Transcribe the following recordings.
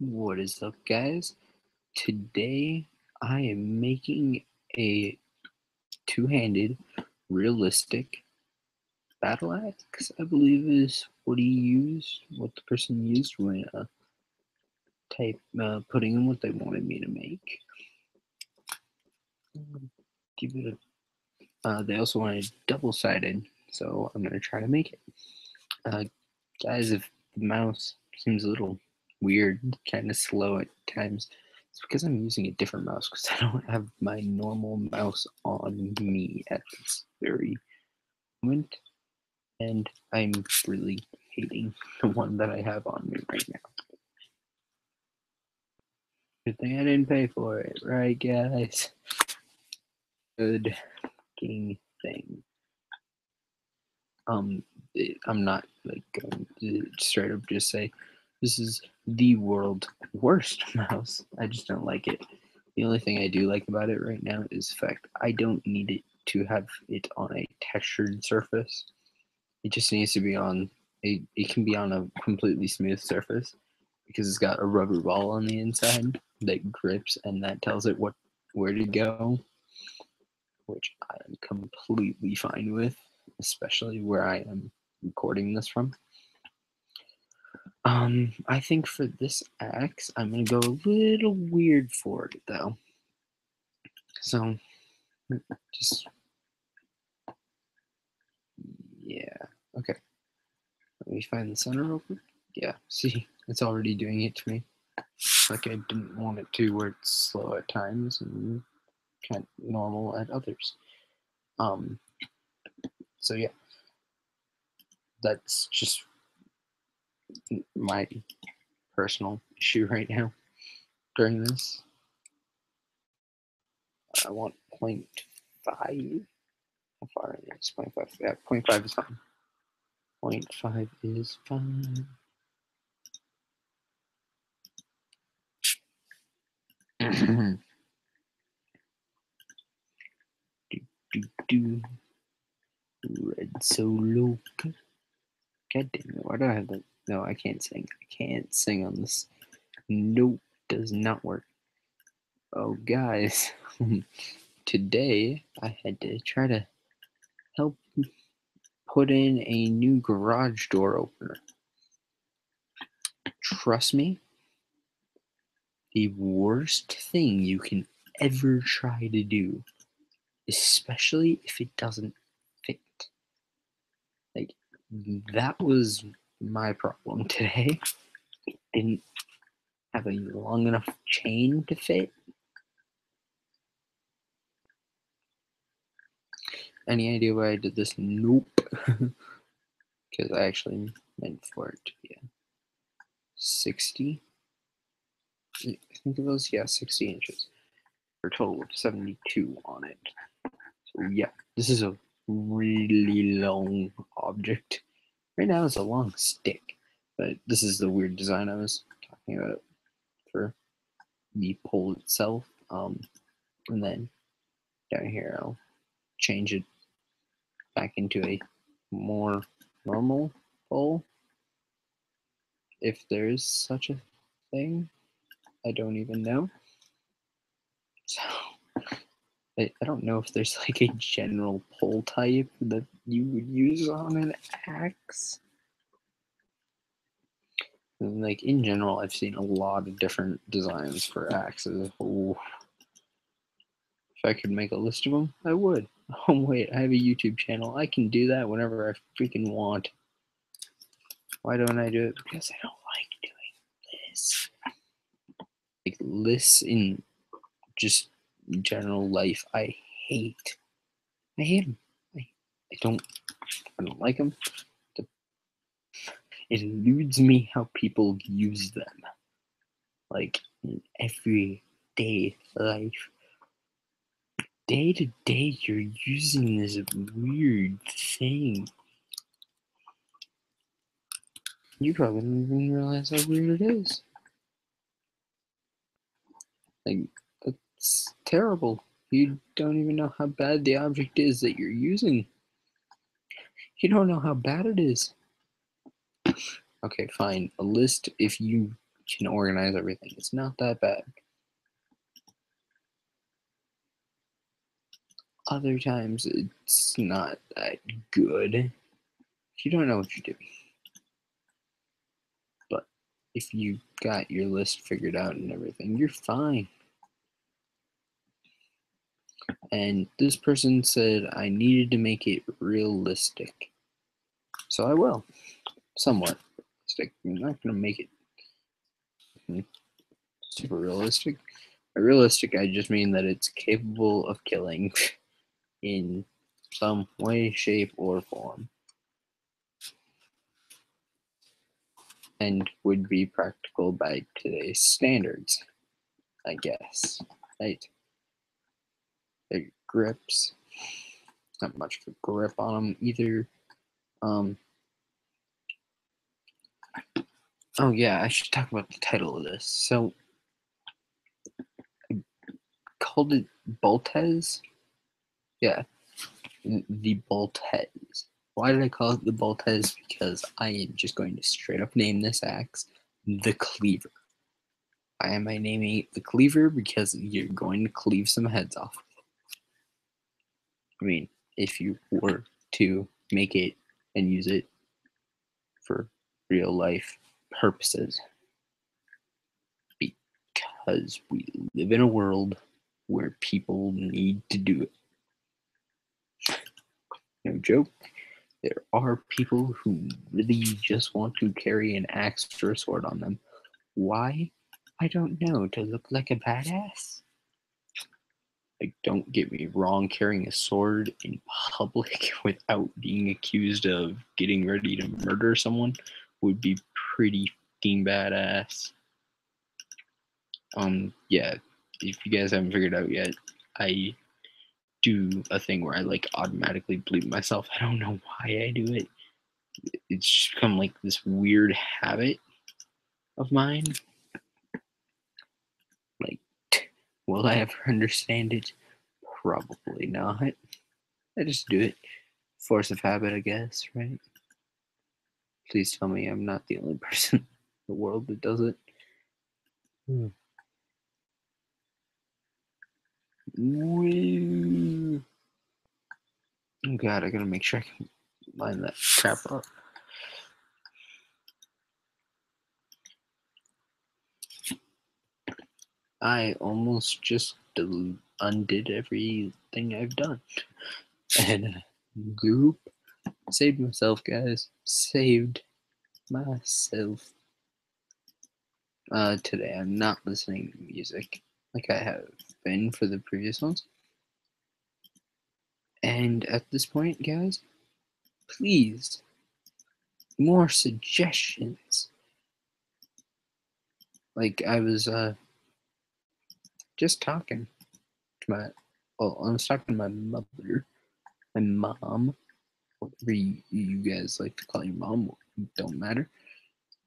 What is up, guys? Today I am making a two-handed, realistic battle axe, I believe is what what the person used when putting in what they wanted me to make. Give it they also wanted double-sided, so I'm gonna try to make it. Guys, if the mouse seems a little weird, kind of slow at times, it's because I'm using a different mouse because I don't have my normal mouse on me at this very moment, and I'm really hating the one that I have on me right now. Good thing I didn't pay for it, right, guys? Good thing. I'm not like going to straight up just say this is the world's worst mouse. I just don't like it. The only thing I do like about it right now is the fact I don't need it to have it on a textured surface. It just needs to be on it can be on a completely smooth surface because it's got a rubber ball on the inside that grips and that tells it where to go, which I am completely fine with, especially where I am recording this from. I think for this axe, I'm gonna go a little weird for it though. So, just yeah, okay. Let me find the center real quick. Yeah, see, it's already doing it to me. Like I didn't want it to, where it's slow at times and kind of normal at others. So yeah, that's just my personal issue right now during this. I want 0.5. How far is 0.5? Yeah, 0.5 is fine. 0.5 is fine. Red solo. God damn it, why do I have that? No, I can't sing. I can't sing on this. Nope, does not work. Oh, guys. Today, I had to try to help put in a new garage door opener. Trust me, the worst thing you can ever try to do, especially if it doesn't fit. Like, that was my problem today. Didn't have a long enough chain to fit. Any idea why I did this? Nope. Because I actually meant for it to be a 60. I think it was, yeah, 60 inches. For a total of 72 on it. So yeah, this is a really long object. Right now it's a long stick, but this is the weird design I was talking about for the pole itself. And then down here I'll change it back into a more normal pole, if there is such a thing. I don't even know. So I don't know if there's like a general pole type that you would use on an axe. And like in general, I've seen a lot of different designs for axes. Ooh. If I could make a list of them, I would. Oh wait, I have a YouTube channel. I can do that whenever I freaking want. Why don't I do it? Because I don't like doing this. Like lists in just general life, I hate. I hate them. I don't like them. It eludes me how people use them. Like in everyday life. Day to day, you're using this weird thing. You probably don't even realize how weird it is. Like, that's terrible. You don't even know how bad the object is that you're using. You don't know how bad it is. Okay, fine. A list, if you can organize everything. It's not that bad. Other times it's not that good if you don't know what you're doing. But if you got your list figured out and everything, you're fine. And this person said I needed to make it realistic. So I will. Somewhat realistic. I'm not going to make it super realistic. By realistic, I just mean that it's capable of killing in some way, shape, or form. And would be practical by today's standards, I guess. Right? Their grips. Not much of a grip on them either. Oh yeah, I should talk about the title of this. So I called it Baltás. Yeah, the Baltás. Why did I call it the Baltás? Because I am just going to straight up name this axe the Cleaver. Why am I naming it the Cleaver? Because you're going to cleave some heads off. I mean, if you were to make it and use it for real life purposes. Because we live in a world where people need to do it. No joke. There are people who really just want to carry an axe or a sword on them. Why? I don't know. To look like a badass? Like, don't get me wrong, carrying a sword in public without being accused of getting ready to murder someone would be pretty fucking badass. Yeah, if you guys haven't figured out yet, I do a thing where I like automatically bleep myself. I don't know why I do it. It's just become like this weird habit of mine. Like, will I ever understand it? Probably not. I just do it. Force of habit, I guess, right? Please tell me I'm not the only person in the world that does it. Woo. Oh god, I gotta make sure I can line that crap up. I almost just undid everything I've done. And goop. Saved myself, guys. Saved myself. Today I'm not listening to music like I have been for the previous ones. And at this point, guys, please, more suggestions. Like I was just talking to I was talking to my mother, my mom, whatever you guys like to call your mom, don't matter.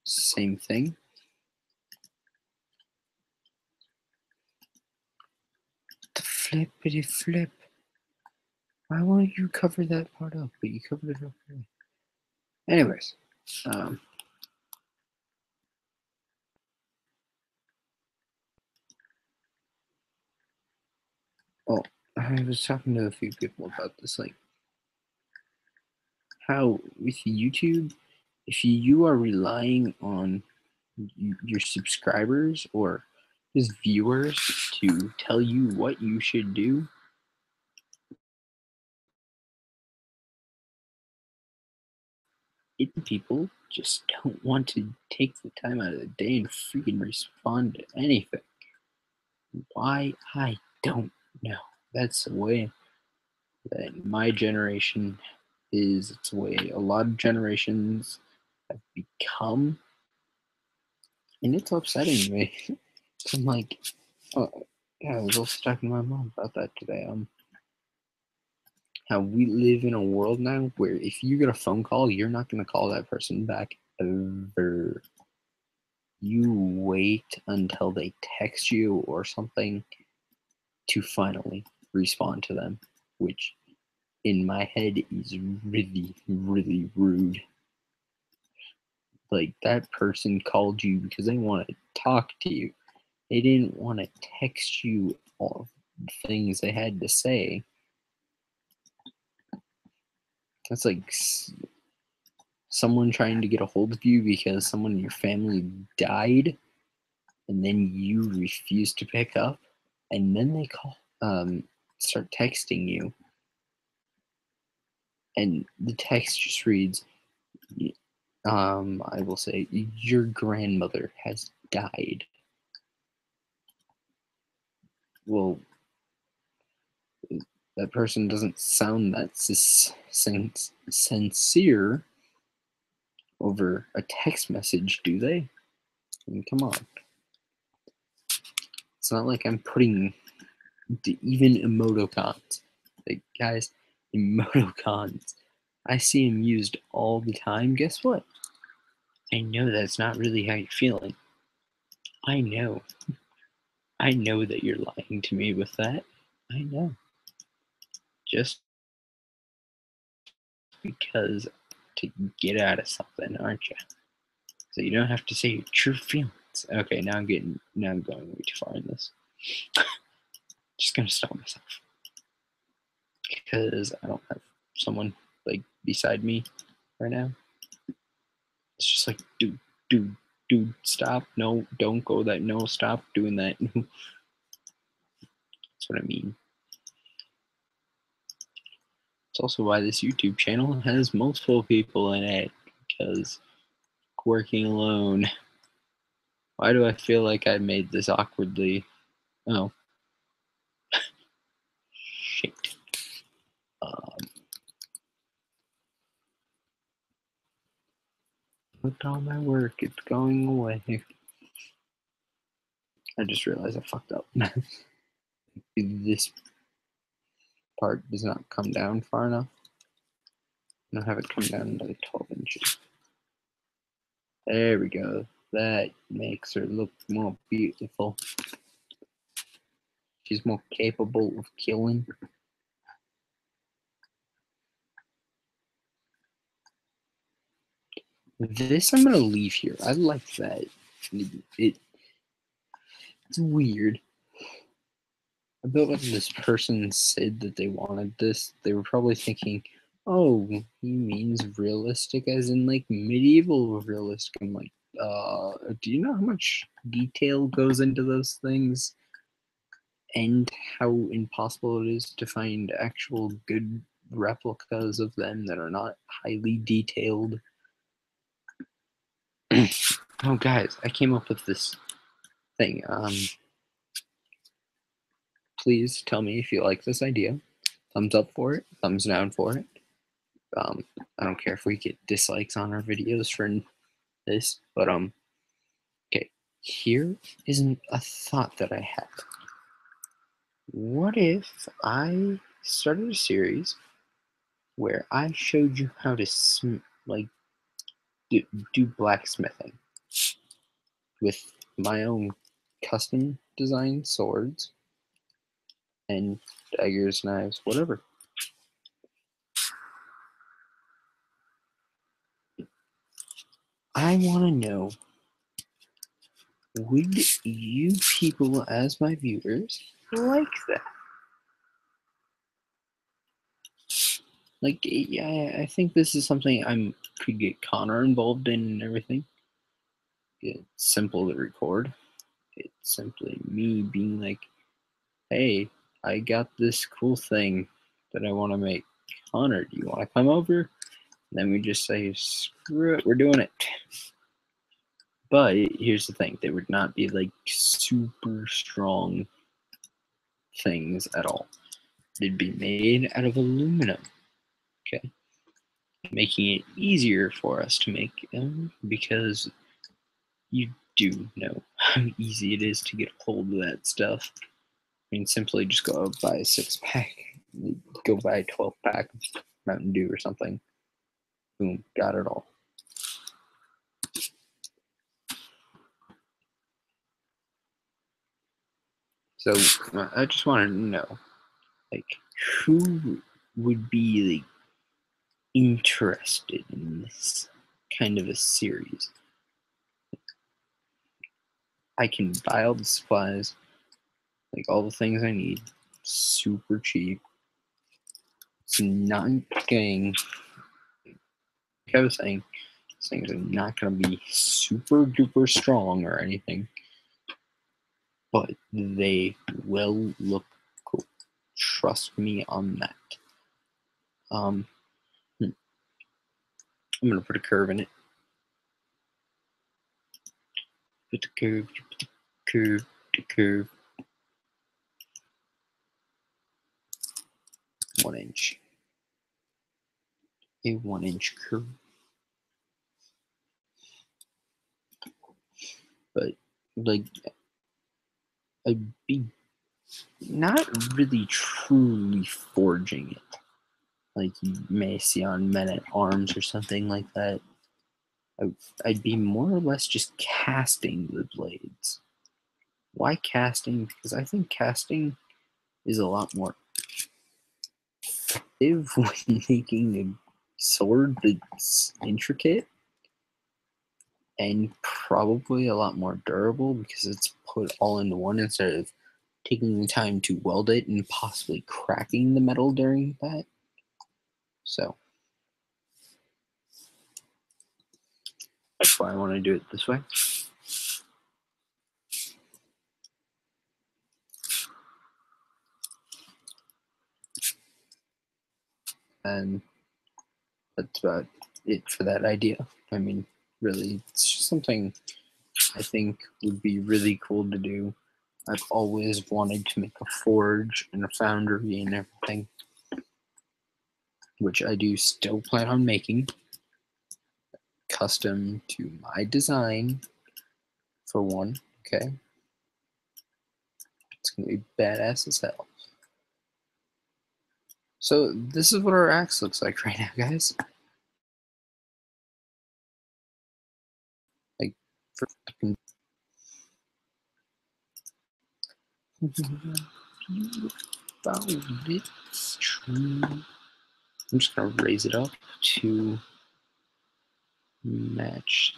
Same thing. The flippity flip. Why won't you cover that part up? But you covered it up. Anyways, oh, I was talking to a few people about this, like how with YouTube, if you are relying on your subscribers or just viewers to tell you what you should do, people just don't want to take the time out of the day and freaking respond to anything. Why? I don't know. That's the way that my generation is. It's the way a lot of generations have become. And it's upsetting me. I'm like, oh, yeah, I was also talking to my mom about that today. How we live in a world now where if you get a phone call, you're not going to call that person back ever. You wait until they text you or something to finally respond to them, which in my head is really, really rude. Like, that person called you because they want to talk to you. They didn't want to text you all the things they had to say. That's like someone trying to get a hold of you because someone in your family died, and then you refuse to pick up, and then they start texting you, and the text just reads, I will say, your grandmother has died. Well, that person doesn't sound that sincere over a text message, do they? I mean, come on. It's not like I'm putting even emoticons. Like, guys, emoticons. I see them used all the time. Guess what? I know that's not really how you're feeling. I know. I know that you're lying to me with that. I know. Just because to get out of something, aren't you? So you don't have to say your true feelings. Okay, now I'm going way too far in this. Just gonna stop myself because I don't have someone like beside me right now. It's just like, dude, stop. No, don't go that. No, stop doing that. That's what I mean. It's also why this YouTube channel has multiple people in it, because working alone. Why do I feel like I made this awkwardly? Oh. Shit. Look at all my work. It's going away. I just realized I fucked up. This part does not come down far enough. I don't have it come down another 12 inches. There we go. That makes her look more beautiful. She's more capable of killing. This I'm gonna leave here. I like that. It's weird. I bet when this person said that they wanted this, they were probably thinking, oh, he means realistic as in like medieval realistic. I'm like, do you know how much detail goes into those things? And how impossible it is to find actual good replicas of them that are not highly detailed. Oh, guys, I came up with this thing. Please tell me if you like this idea. Thumbs up for it, thumbs down for it. I don't care if we get dislikes on our videos for this, but okay. Here is a thought that I had. What if I started a series where I showed you how to do blacksmithing with my own custom designed swords and daggers, knives, whatever. I want to know, would you people as my viewers like that? Like, yeah, I think this is something I could get Connor involved in and everything. It's simple to record. It's simply me being like, hey, I got this cool thing that I want to make. Connor, do you want to come over? And then we just say, screw it, we're doing it. But here's the thing, they would not be like super strong things at all. They'd be made out of aluminum, okay? Making it easier for us to make them because you do know how easy it is to get hold of that stuff. I mean, simply just go out buy a 6-pack, go buy a 12-pack of Mountain Dew or something. Boom, got it all. So I just wanted to know, like, who would be like interested in this kind of a series. I can buy all the supplies, like all the things I need, super cheap. It's not getting, like I was saying, these things are not going to be super duper strong or anything, but they will look cool. Trust me on that. I'm going to put a curve in it. Put the curve, put the curve, the curve. 1 inch. A 1 inch curve. But, like, I'd be not really truly forging it, like you may see on Men at Arms or something like that. I'd be more or less just casting the blades. Why casting? Because I think casting is a lot more effective when making a sword that's intricate, and probably a lot more durable because it's put all into one instead of taking the time to weld it and possibly cracking the metal during that. So that's why I want to do it this way. And that's about it for that idea. I mean, really, it's just something I think would be really cool to do. I've always wanted to make a forge and a foundry and everything, which I do still plan on making, custom to my design, for one, okay? It's going to be badass as hell. So this is what our axe looks like right now, guys. Like, for about it's true. I'm just gonna raise it up to match.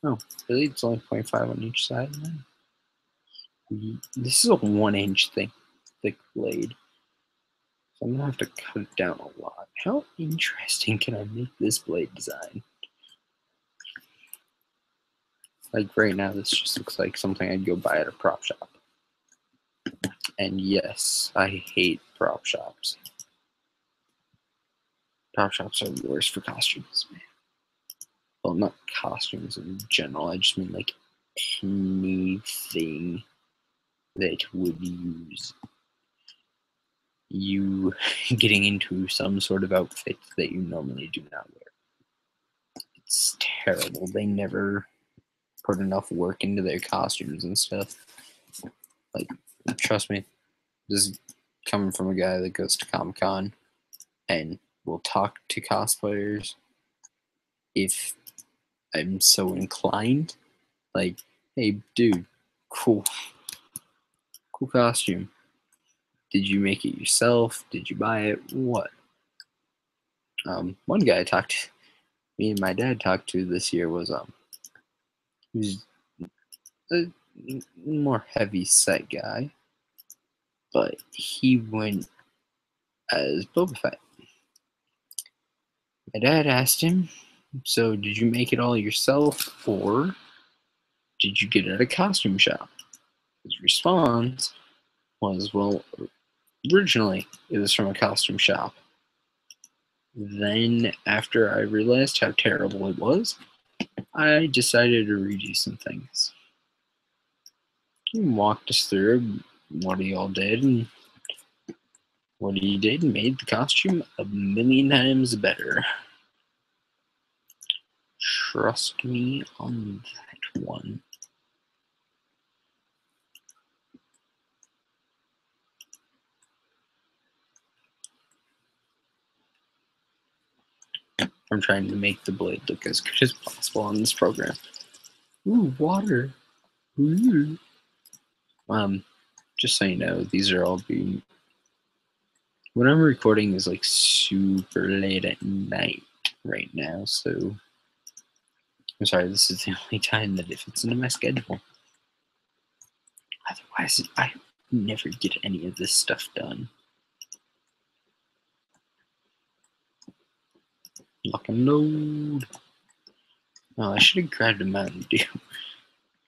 Oh, really? It's only 0.5 on each side. This is a 1 inch thick blade, so I'm gonna have to cut it down a lot. How interesting can I make this blade design? Like right now, this just looks like something I'd go buy at a prop shop. And yes, I hate prop shops. Prop shops are the worst for costumes, man. Well, not costumes in general. I just mean like anything that would use you getting into some sort of outfit that you normally do not wear. It's terrible. They never put enough work into their costumes and stuff. Like, trust me, this is coming from a guy that goes to Comic-Con and will talk to cosplayers if I'm so inclined. Like, hey, dude, cool costume. Did you make it yourself? Did you buy it? What? One guy me and my dad talked to this year was he was a more heavy set guy, but he went as Boba Fett. My dad asked him, so did you make it all yourself, or did you get it at a costume shop? His response was, well, originally it was from a costume shop. Then, after I realized how terrible it was, I decided to redo some things. He walked us through what he all did, and what he did made the costume a million times better. Trust me on that one. I'm trying to make the blade look as good as possible on this program. Ooh, water. Ooh. Just so you know, these are all being. What I'm recording is like super late at night right now, so I'm sorry, this is the only time that it fits into my schedule. Otherwise, I never get any of this stuff done. Lock and load. Oh, I should have grabbed a Mountain Dew.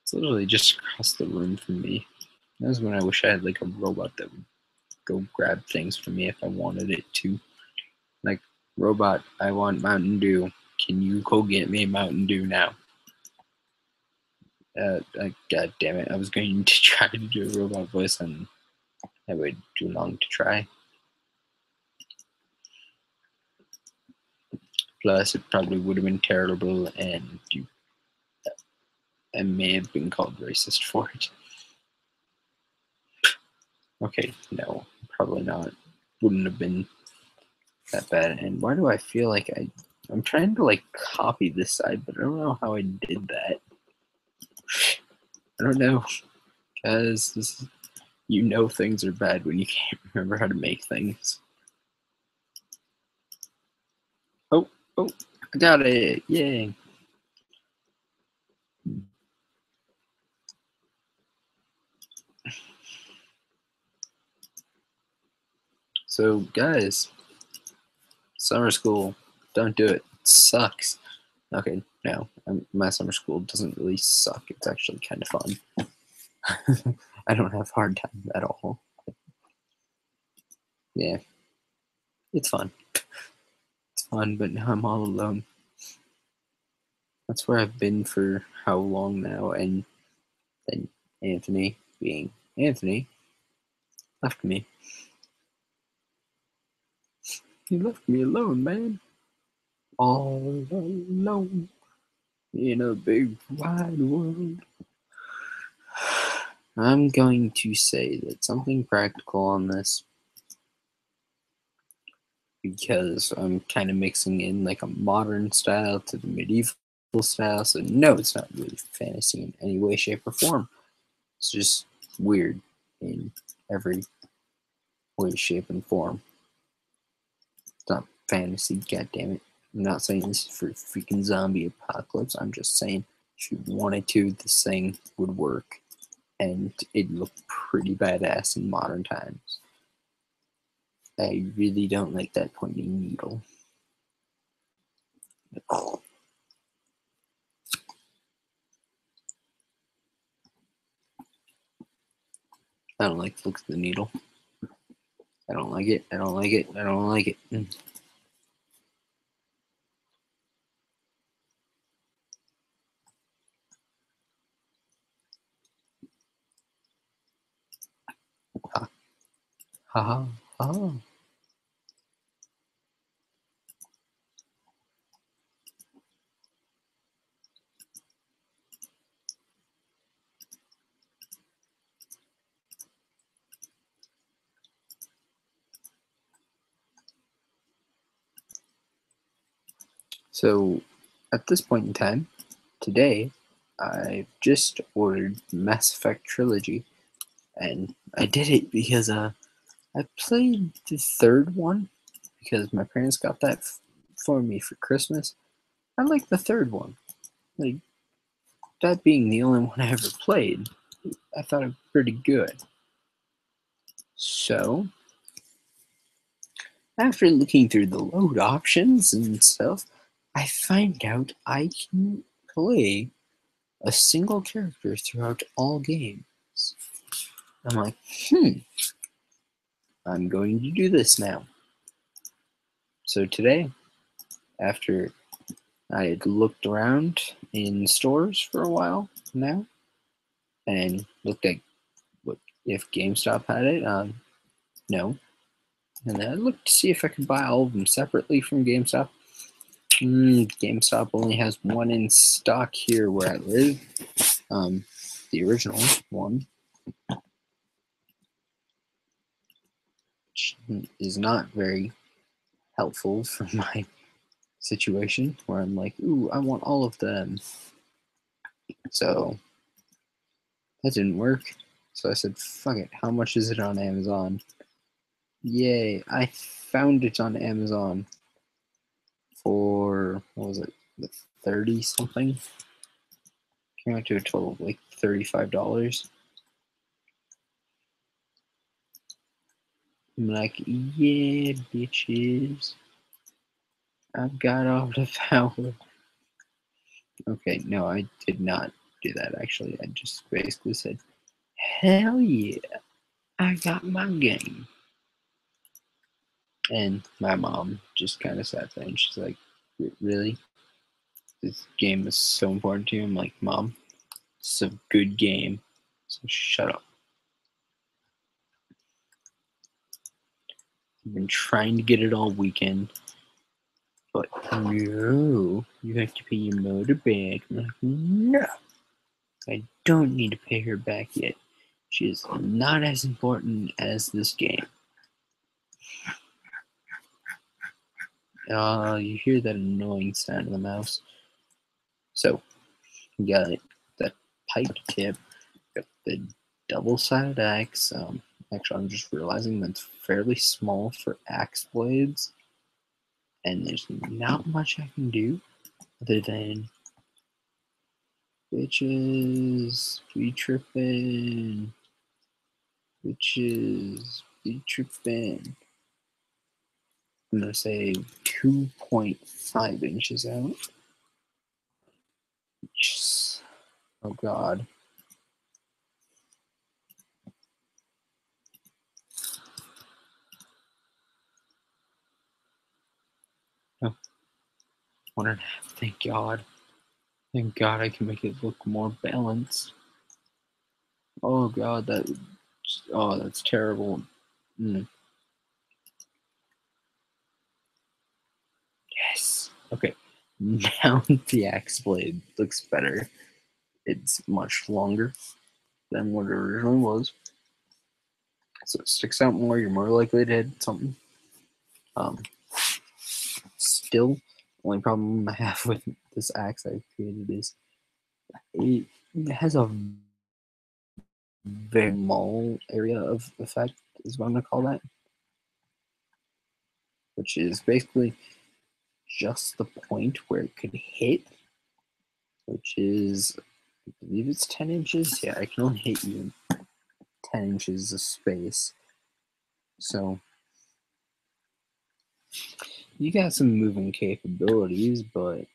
It's literally just across the room from me. That was when I wish I had like a robot that would go grab things for me if I wanted it to. Like, robot, I want Mountain Dew. Can you go get me Mountain Dew now? God damn it. I was going to try to do a robot voice and that would too long to try. Plus, it probably would have been terrible and I may have been called racist for it. Okay, no, probably not. Wouldn't have been that bad. And why do I feel like I'm trying to like copy this side, but I don't know how I did that. I don't know, because you know things are bad when you can't remember how to make things. Oh, I got it! Yay! So, guys, summer school, don't do it. It sucks. Okay, no, my summer school doesn't really suck. It's actually kind of fun. I don't have hard time at all. Yeah, it's fun. It's fun, but now I'm all alone. That's where I've been for how long now, and then Anthony, being Anthony, left me. He left me alone, man. All alone in a big wide world. I'm going to say that something practical on this, because I'm kind of mixing in like a modern style to the medieval style. So no, it's not really fantasy in any way, shape, or form. It's just weird in every way, shape, and form. It's not fantasy, goddammit. I'm not saying this is for freaking zombie apocalypse. I'm just saying if you wanted to, this thing would work. And it looked pretty badass in modern times. I really don't like that pointing needle. Oh. I don't like the look of the needle. I don't like it. I don't like it. I don't like it. Ha ha ha. So, at this point in time, today, I've just ordered Mass Effect Trilogy, and I did it because I played the third one because my parents got that for me for Christmas. I like the third one. Like, that being the only one I ever played, I thought it was pretty good. So, after looking through the load options and stuff, I find out I can play a single character throughout all games. I'm like, I'm going to do this now. So today, after I had looked around in stores for a while now, and looked at what if GameStop had it, no. And then I looked to see if I could buy all of them separately from GameStop. GameStop only has one in stock here where I live. The original one, which is not very helpful for my situation, where I'm like, ooh, I want all of them. So that didn't work. So I said, fuck it. How much is it on Amazon? Yay, I found it on Amazon for, what was it? 30 something. Came out to a total of like $35. I'm like, yeah, bitches. I've got all the power. Okay, no, I did not do that actually. I just basically said, hell yeah, I got my game. And my mom just kind of sat there and she's like, really? This game is so important to you? I'm like, Mom, it's a good game, so shut up. I've been trying to get it all weekend, but no, you have to pay your mother back. I'm like, no, I don't need to pay her back yet. She is not as important as this game. You hear that annoying sound of the mouse. So, you got that pipe tip, got the double-sided axe. Actually, I'm just realizing that's fairly small for axe blades, and there's not much I can do other than bitches be tripping, bitches be tripping. I'm gonna say 2.5 inches out. Oh God. Oh, 1.5. Thank God. Thank God I can make it look more balanced. Oh God, that's terrible. Yes. Okay. Now the axe blade looks better. It's much longer than what it originally was. So it sticks out more, you're more likely to hit something. Still, the only problem I have with this axe I created is it has a very small area of effect, is what I'm going to call that. Which is basically just the point where it could hit, which is, I believe it's 10 inches. Yeah, I can only hit you 10 inches of space. So you got some moving capabilities, but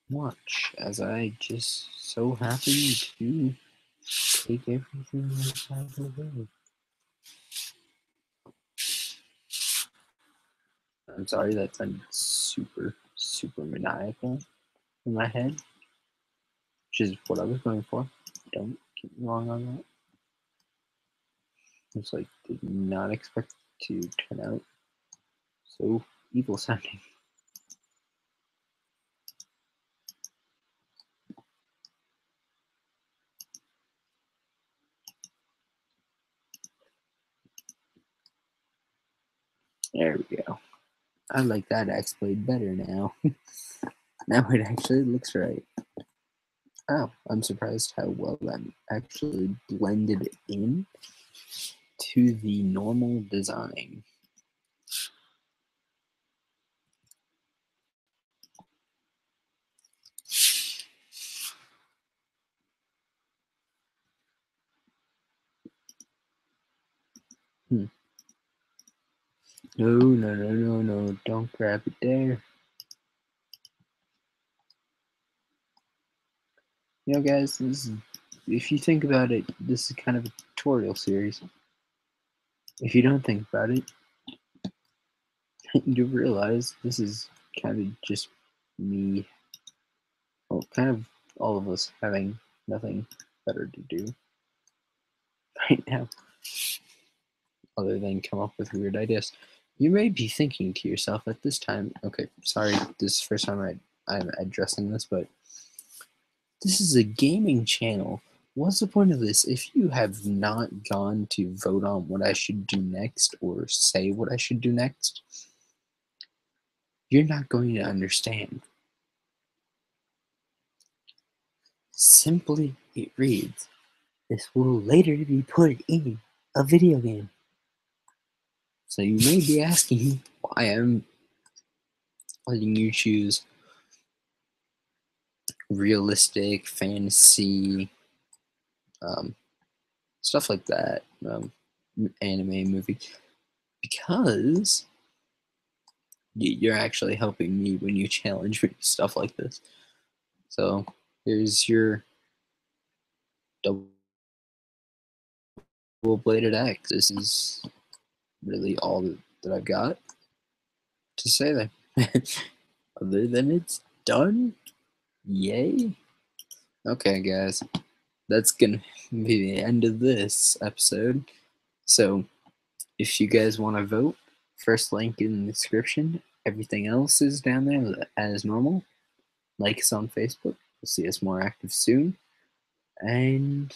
watch as I just so happy to take everything else out of the way. I'm sorry, that sounded super, super maniacal in my head, which is what I was going for. Don't get me wrong on that. It's like, did not expect to turn out so evil sounding. There we go. I like that axe blade better now. Now it actually looks right. Oh, I'm surprised how well that actually blended in to the normal design. No, no, no, no, no, don't grab it there. You know, guys, if you think about it, this is kind of a tutorial series. If you don't think about it, you realize this is kind of just me, well, kind of all of us having nothing better to do right now other than come up with weird ideas. You may be thinking to yourself at this time, okay, sorry, this is the first time I'm addressing this, but this is a gaming channel. What's the point of this? If you have not gone to vote on what I should do next or say what I should do next, you're not going to understand. Simply, it reads, this will later be put in a video game. So you may be asking why I'm letting you choose realistic, fantasy, um, stuff like that, anime, movie, because you're actually helping me when you challenge me stuff like this. So here's your double bladed axe. This is really all that I've got to say there. Other than it's done, yay. Okay, guys, that's gonna be the end of this episode. So if you guys want to vote, first link in the description. Everything else is down there as normal. Like us on Facebook. You'll see us more active soon. And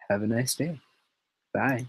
have a nice day. Bye.